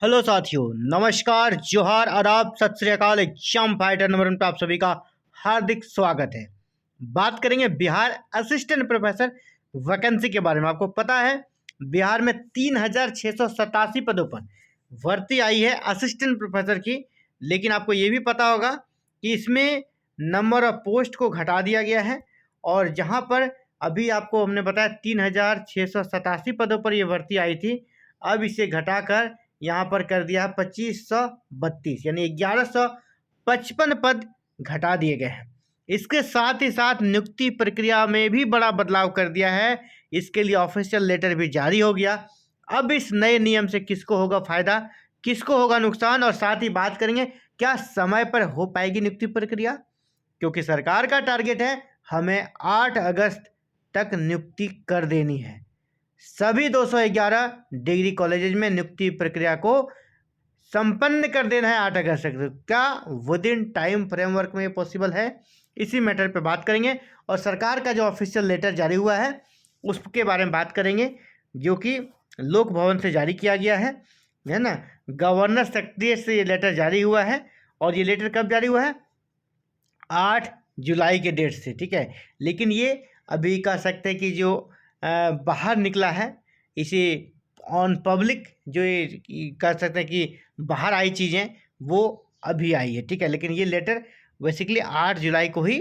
Hello साथियों, नमस्कार, जोहार, आदाब, सत श्री अकाल। एग्जाम फाइटर नंबर 1 पे आप सभी का हार्दिक स्वागत है। बात करेंगे बिहार असिस्टेंट प्रोफेसर वैकेंसी के बारे में। आपको पता है बिहार में 3687 पदों पर भर्ती आई है असिस्टेंट प्रोफेसर की। लेकिन आपको ये भी पता होगा कि इसमें नंबर ऑफ पोस्ट को घटा दिया गया है। और जहाँ पर अभी आपको हमने बताया 3687 पदों पर ये भर्ती आई थी, अब इसे घटाकर यहाँ पर कर दिया है 2532, यानी 1155 पद घटा दिए गए हैं। इसके साथ ही साथ नियुक्ति प्रक्रिया में भी बड़ा बदलाव कर दिया है। इसके लिए ऑफिशियल लेटर भी जारी हो गया। अब इस नए नियम से किसको होगा फायदा, किसको होगा नुकसान, और साथ ही बात करेंगे क्या समय पर हो पाएगी नियुक्ति प्रक्रिया, क्योंकि सरकार का टारगेट है हमें 8 अगस्त तक नियुक्ति कर देनी है। सभी 211 डिग्री कॉलेजेज में नियुक्ति प्रक्रिया को संपन्न कर देना है 8 अगस्त तक। क्या विद इन टाइम फ्रेमवर्क में ये पॉसिबल है, इसी मैटर पे बात करेंगे। और सरकार का जो ऑफिशियल लेटर जारी हुआ है उसके बारे में बात करेंगे, जो कि लोक भवन से जारी किया गया है ना। गवर्नर सेक्रेटरी से ये लेटर जारी हुआ है। और ये लेटर कब जारी हुआ है? 8 जुलाई के डेट से, ठीक है। लेकिन ये अभी कह सकते हैं कि जो बाहर निकला है, इसे ऑन पब्लिक जो ये कह सकते हैं कि बाहर आई चीज़ें वो अभी आई है, ठीक है। लेकिन ये लेटर बेसिकली 8 जुलाई को ही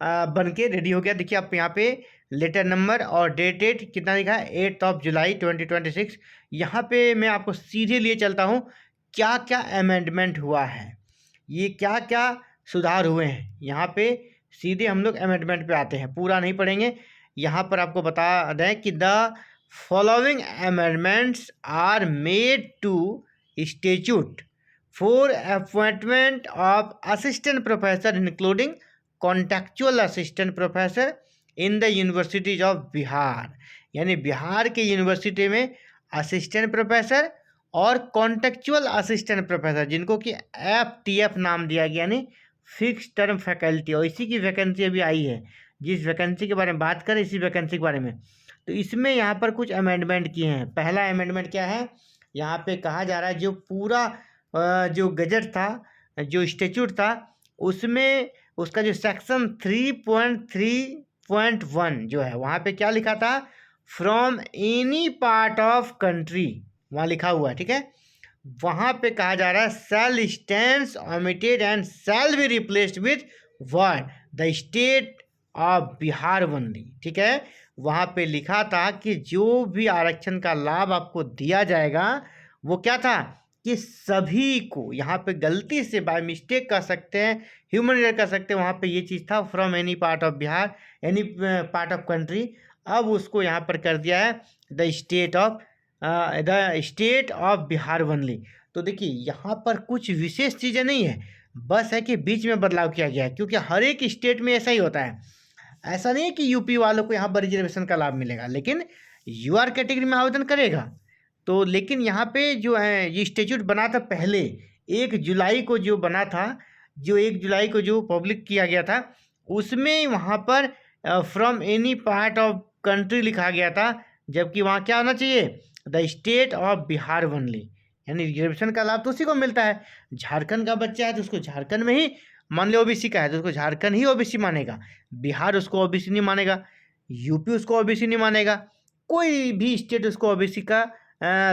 बन के रेडी हो गया। देखिए आप यहाँ पे लेटर नंबर और डेट कितना लिखा है, 8 जुलाई 2026। यहाँ पे मैं आपको सीधे लिए चलता हूँ क्या क्या अमेंडमेंट हुआ है, ये क्या क्या सुधार हुए हैं। यहाँ पे सीधे हम लोग अमेंडमेंट पे आते हैं, पूरा नहीं पढ़ेंगे। यहाँ पर आपको बता दें कि the following amendments are made to statute for appointment of assistant professor including contextual assistant professor in the universities of Bihar. यानी बिहार के यूनिवर्सिटी में असिस्टेंट प्रोफेसर और कॉन्टेक्चुअल असिस्टेंट प्रोफेसर, जिनको कि FTF नाम दिया गया, यानी फिक्स टर्म फैकल्टी, और इसी की वैकेंसी अभी आई है। जिस वैकेंसी के बारे में बात करें, इसी वैकेंसी के बारे में, तो इसमें यहाँ पर कुछ अमेंडमेंट किए हैं। पहला अमेंडमेंट क्या है, यहाँ पे कहा जा रहा है जो पूरा जो गजट था, जो स्टैट्यूट था, उसमें उसका जो सेक्शन 3.3.1 जो है, वहाँ पे क्या लिखा था, from any part of country, वहाँ लिखा हुआ है, ठीक है। वहाँ पे कहा जा रहा है shall stands omitted and shall be replaced with word the state of Bihar only, ठीक है। वहाँ पे लिखा था कि जो भी आरक्षण का लाभ आपको दिया जाएगा वो क्या था कि सभी को, यहाँ पे गलती से बाय मिस्टेक कर सकते हैं, ह्यूमन एरर कर सकते हैं, वहाँ पे ये चीज़ था from any part of Bihar, any part of country. अब उसको यहाँ पर कर दिया है the state of Bihar only. तो देखिए यहाँ पर कुछ विशेष चीज़ें नहीं है, बस है कि बीच में बदलाव किया गया है, क्योंकि हर एक स्टेट में ऐसा ही होता है। ऐसा नहीं है कि यूपी वालों को यहाँ पर रिजर्वेशन का लाभ मिलेगा, लेकिन UR कैटेगरी में आवेदन करेगा तो। लेकिन यहाँ पे जो है ये स्टैट्यूट बना था पहले 1 जुलाई को, जो बना था, जो 1 जुलाई को जो पब्लिक किया गया था, उसमें वहाँ पर from any part of country लिखा गया था, जबकि वहाँ क्या होना चाहिए, the state of Bihar only. यानी रिजर्वेशन का लाभ तो उसी को मिलता है। झारखंड का बच्चा है तो उसको झारखंड में ही, मान लो OBC का है तो उसको झारखंड ही OBC मानेगा, बिहार उसको OBC नहीं मानेगा, यूपी उसको OBC नहीं मानेगा, कोई भी स्टेट उसको OBC का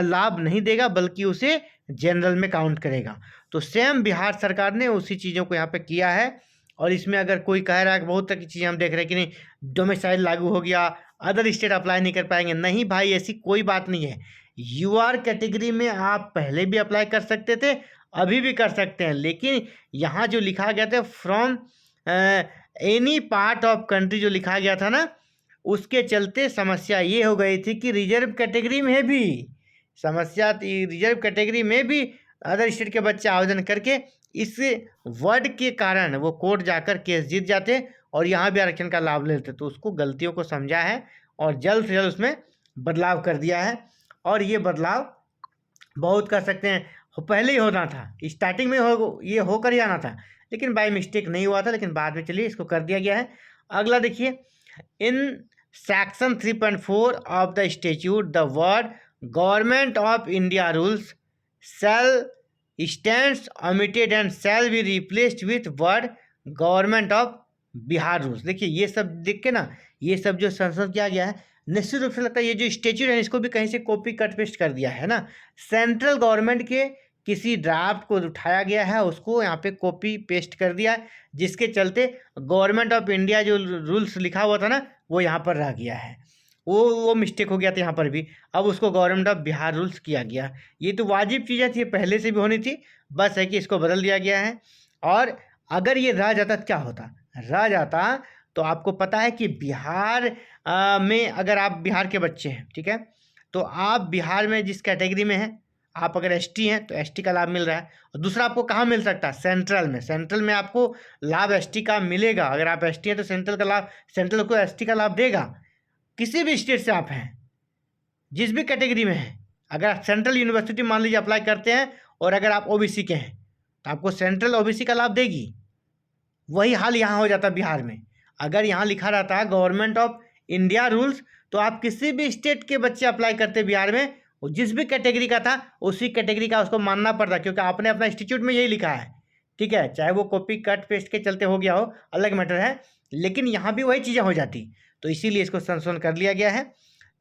लाभ नहीं देगा, बल्कि उसे जनरल में काउंट करेगा। तो सेम बिहार सरकार ने उसी चीज़ों को यहाँ पे किया है। और इसमें अगर कोई कह रहा है कि बहुत तरह की चीज़ें हम देख रहे हैं कि नहीं, डोमिसाइल लागू हो गया, अदर स्टेट अप्लाई नहीं कर पाएंगे, नहीं भाई, ऐसी कोई बात नहीं है। UR कैटेगरी में आप पहले भी अप्लाई कर सकते थे, अभी भी कर सकते हैं, लेकिन यहाँ जो लिखा गया था from any part of country जो लिखा गया था ना, उसके चलते समस्या ये हो गई थी कि रिजर्व कैटेगरी में भी समस्या थी। रिजर्व कैटेगरी में भी अदर स्टेट के बच्चे आवेदन करके इस वर्ड के कारण वो कोर्ट जाकर केस जीत जाते और यहाँ भी आरक्षण का लाभ लेते। तो उसको गलतियों को समझा है और जल्द से जल्द उसमें बदलाव कर दिया है। और ये बदलाव बहुत कर सकते हैं, पहले ही होना था, स्टार्टिंग में ये होकर ही आना था, लेकिन बाय मिस्टेक नहीं हुआ था, लेकिन बाद में चलिए इसको कर दिया गया है। अगला देखिए, in section 3.4 of the statute the word government of India rules shall stands omitted and shall be replaced with word government of Bihar rules. देखिए ये सब देख के ना, ये सब जो संशोधन किया गया है, निश्चित रूप से लगता है ये जो स्टेच्यूट है इसको भी कहीं से कॉपी कट पेस्ट कर दिया है ना। सेंट्रल गवर्नमेंट के किसी ड्राफ्ट को उठाया गया है, उसको यहाँ पे कॉपी पेस्ट कर दिया है, जिसके चलते गवर्नमेंट ऑफ इंडिया जो रूल्स लिखा हुआ था ना वो यहाँ पर रह गया है। वो मिस्टेक हो गया था यहाँ पर भी, अब उसको गवर्नमेंट ऑफ बिहार रूल्स किया गया। ये तो वाजिब चीज़ें थी, पहले से भी होनी थी, बस है कि इसको बदल दिया गया है। और अगर ये रह जाता तो क्या होता, रह जाता तो आपको पता है कि बिहार में अगर आप बिहार के बच्चे हैं, ठीक है, तो आप बिहार में जिस कैटेगरी में हैं, आप अगर एसटी हैं तो एसटी का लाभ मिल रहा है। और दूसरा आपको कहाँ मिल सकता है, सेंट्रल में। सेंट्रल में आपको लाभ एसटी का मिलेगा। अगर आप एसटी हैं तो सेंट्रल का लाभ, सेंट्रल को एसटी का लाभ देगा। किसी भी स्टेट से आप हैं, जिस भी कैटेगरी में हैं, अगर आप सेंट्रल यूनिवर्सिटी मान लीजिए अप्लाई करते हैं और अगर आप ओबीसी के हैं तो आपको सेंट्रल ओबीसी का लाभ देगी। वही हाल यहाँ हो जाता बिहार में। अगर यहाँ लिखा रहता है गवर्नमेंट ऑफ इंडिया रूल्स, तो आप किसी भी स्टेट के बच्चे अप्लाई करते बिहार में, वो जिस भी कैटेगरी का था उसी कैटेगरी का उसको मानना पड़ता, क्योंकि आपने अपना इंस्टीट्यूट में यही लिखा है, ठीक है। चाहे वो कॉपी कट पेस्ट के चलते हो गया हो, अलग मैटर है, लेकिन यहाँ भी वही चीज़ें हो जाती, तो इसीलिए इसको संशोधन कर लिया गया है।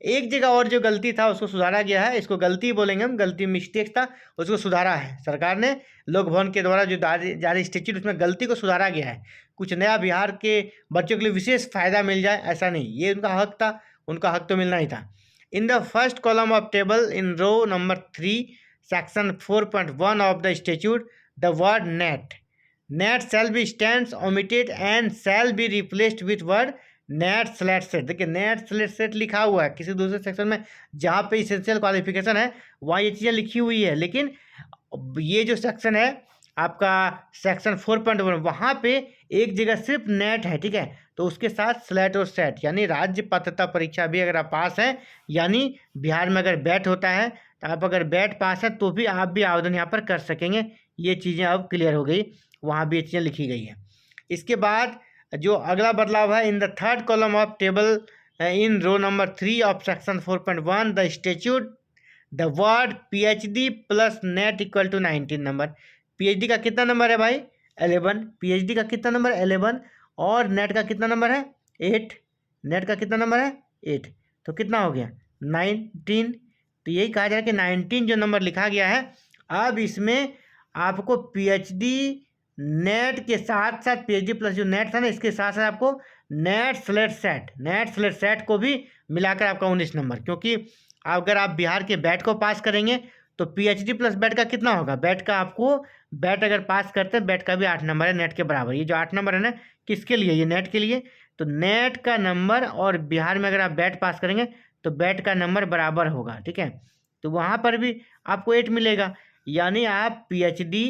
एक जगह और जो गलती था उसको सुधारा गया है, इसको गलती बोलेंगे हम, गलती मिस्टेक था, उसको सुधारा है सरकार ने। लोक भवन के द्वारा जो जारी स्टेच्यूट, उसमें गलती को सुधारा गया है। कुछ नया बिहार के बच्चों के लिए विशेष फ़ायदा मिल जाए ऐसा नहीं, ये उनका हक था, उनका हक तो मिलना ही था। In the first column of table in row number 3 section 4.1 of the statute the word NET shall be stands omitted and shall be replaced with word NET SLET SET. देखिए नेट स्लेट सेट लिखा हुआ है किसी दूसरे section में, जहाँ पे essential qualification है वहाँ ये चीज़ें लिखी हुई है, लेकिन ये जो सेक्शन है आपका सेक्शन 4.1, वहाँ पे एक जगह सिर्फ नेट है, ठीक है, तो उसके साथ स्लेट और सेट, यानी राज्य पात्रता परीक्षा भी अगर आप पास हैं, यानी बिहार में अगर बैट होता है तो आप अगर बैट पास है तो भी आप भी आवेदन यहाँ पर कर सकेंगे। ये चीज़ें अब क्लियर हो गई, वहाँ भी ये चीज़ें लिखी गई हैं। इसके बाद जो अगला बदलाव है, in the third column of table in row number 3 of section 4.1 the statute the word PhD plus NET equal to 19 number. PhD का कितना नंबर है भाई, 11। PhD का कितना नंबर, 11, और नेट का कितना नंबर है, 8। नेट का कितना नंबर है, 8, तो कितना हो गया, 19। तो यही कहा जाए कि 19 जो नंबर लिखा गया है, अब इसमें आपको PhD नेट के साथ साथ, PhD प्लस जो नेट था ना, इसके साथ साथ आपको नेट स्लेट सेट को भी मिलाकर आपका 19 नंबर, क्योंकि अगर आप बिहार के बैट को पास करेंगे तो PhD प्लस बैट का कितना होगा, बैट का आपको, बैट अगर पास करते हैं बैट का भी 8 नंबर है नेट के बराबर। ये जो 8 नंबर है ना, किसके लिए, ये नेट के लिए। तो नेट का नंबर और बिहार में अगर आप बैट पास करेंगे तो बैट का नंबर बराबर होगा, ठीक है, तो वहाँ पर भी आपको 8 मिलेगा, यानी आप PhD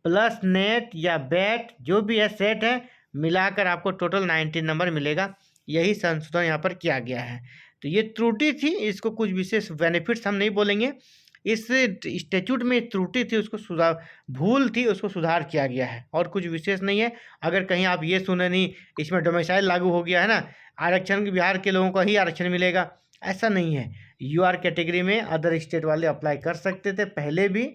प्लस नेट या बैट जो भी है सेट है, मिलाकर आपको टोटल 19 नंबर मिलेगा। यही संशोधन यहाँ पर किया गया है। तो ये त्रुटि थी, इसको कुछ विशेष बेनिफिट्स हम नहीं बोलेंगे, इस स्टैच्यूट में त्रुटि थी, उसको सुधार, भूल थी, उसको सुधार किया गया है, और कुछ विशेष नहीं है। अगर कहीं आप ये सुने नहीं इसमें डोमिसाइल लागू हो गया है ना, आरक्षण बिहार के लोगों को ही आरक्षण मिलेगा, ऐसा नहीं है। UR कैटेगरी में अदर स्टेट वाले अप्लाई कर सकते थे, पहले भी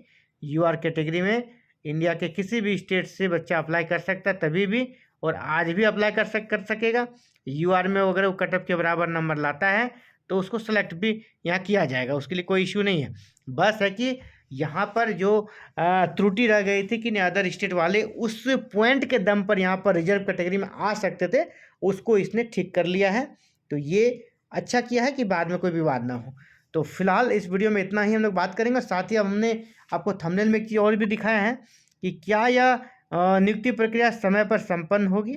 UR कैटेगरी में इंडिया के किसी भी स्टेट से बच्चा अप्लाई कर सकता है, तभी भी, और आज भी अप्लाई कर सकेगा। UR में अगर वो कटअप के बराबर नंबर लाता है तो उसको सेलेक्ट भी यहाँ किया जाएगा, उसके लिए कोई इशू नहीं है। बस है कि यहाँ पर जो त्रुटि रह गई थी कि अदर स्टेट वाले उस पॉइंट के दम पर यहाँ पर रिजर्व कैटेगरी में आ सकते थे, उसको इसने ठीक कर लिया है। तो ये अच्छा किया है कि बाद में कोई विवाद ना हो। तो फिलहाल इस वीडियो में इतना ही हम लोग बात करेंगे। साथ ही अब हमने आपको थंबनेल में एक चीज़ और भी दिखाया है कि क्या यह नियुक्ति प्रक्रिया समय पर संपन्न होगी।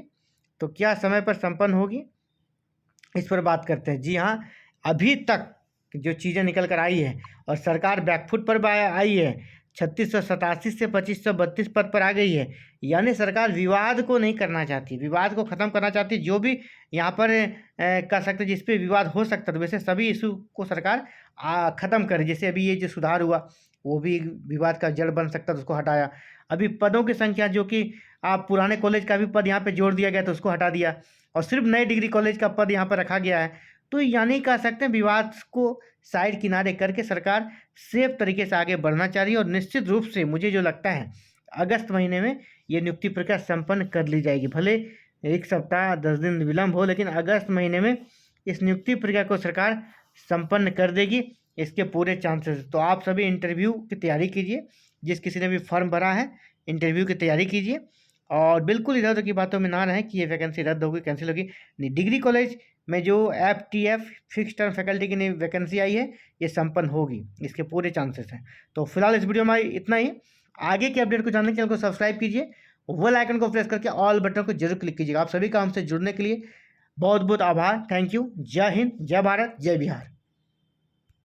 तो क्या समय पर संपन्न होगी, इस पर बात करते हैं। जी हाँ, अभी तक जो चीज़ें निकल कर आई है और सरकार बैकफुट पर आई है, 3687 से 2532 पद पर आ गई है, यानी सरकार विवाद को नहीं करना चाहती, विवाद को ख़त्म करना चाहती। जो भी यहाँ पर कर सकते जिस पे विवाद हो सकता, तो वैसे सभी इशू को सरकार ख़त्म करे। जैसे अभी ये जो सुधार हुआ वो भी विवाद का जड़ बन सकता, तो उसको हटाया। अभी पदों की संख्या जो कि पुराने कॉलेज का भी पद यहाँ पे जोड़ दिया गया तो उसको हटा दिया, और सिर्फ नए डिग्री कॉलेज का पद यहाँ पर रखा गया है। तो यानी कह सकते हैं विवाद को साइड किनारे करके सरकार सेफ तरीके से आगे बढ़ना चाह रही है और निश्चित रूप से मुझे जो लगता है अगस्त महीने में ये नियुक्ति प्रक्रिया संपन्न कर ली जाएगी। भले 1 सप्ताह 10 दिन विलम्ब हो, लेकिन अगस्त महीने में इस नियुक्ति प्रक्रिया को सरकार संपन्न कर देगी, इसके पूरे चांसेस। तो आप सभी इंटरव्यू की तैयारी कीजिए, जिस किसी ने भी फॉर्म भरा है इंटरव्यू की तैयारी कीजिए और बिल्कुल इधर उधर की बातों में ना रहें कि ये वैकेंसी रद्द होगी, कैंसिल होगी। नहीं, डिग्री कॉलेज में जो FTF फिक्स टर्म फैकल्टी की नई वैकेंसी आई है ये संपन्न होगी, इसके पूरे चांसेस हैं। तो फिलहाल इस वीडियो में इतना ही। आगे की अपडेट को जानने के लिए सब्सक्राइब कीजिए, बेल आइकन को प्रेस करके ऑल बटन को जरूर क्लिक कीजिएगा। आप सभी का हमसे जुड़ने के लिए बहुत बहुत आभार। Thank you. जय हिंद, जय भारत, जय बिहार।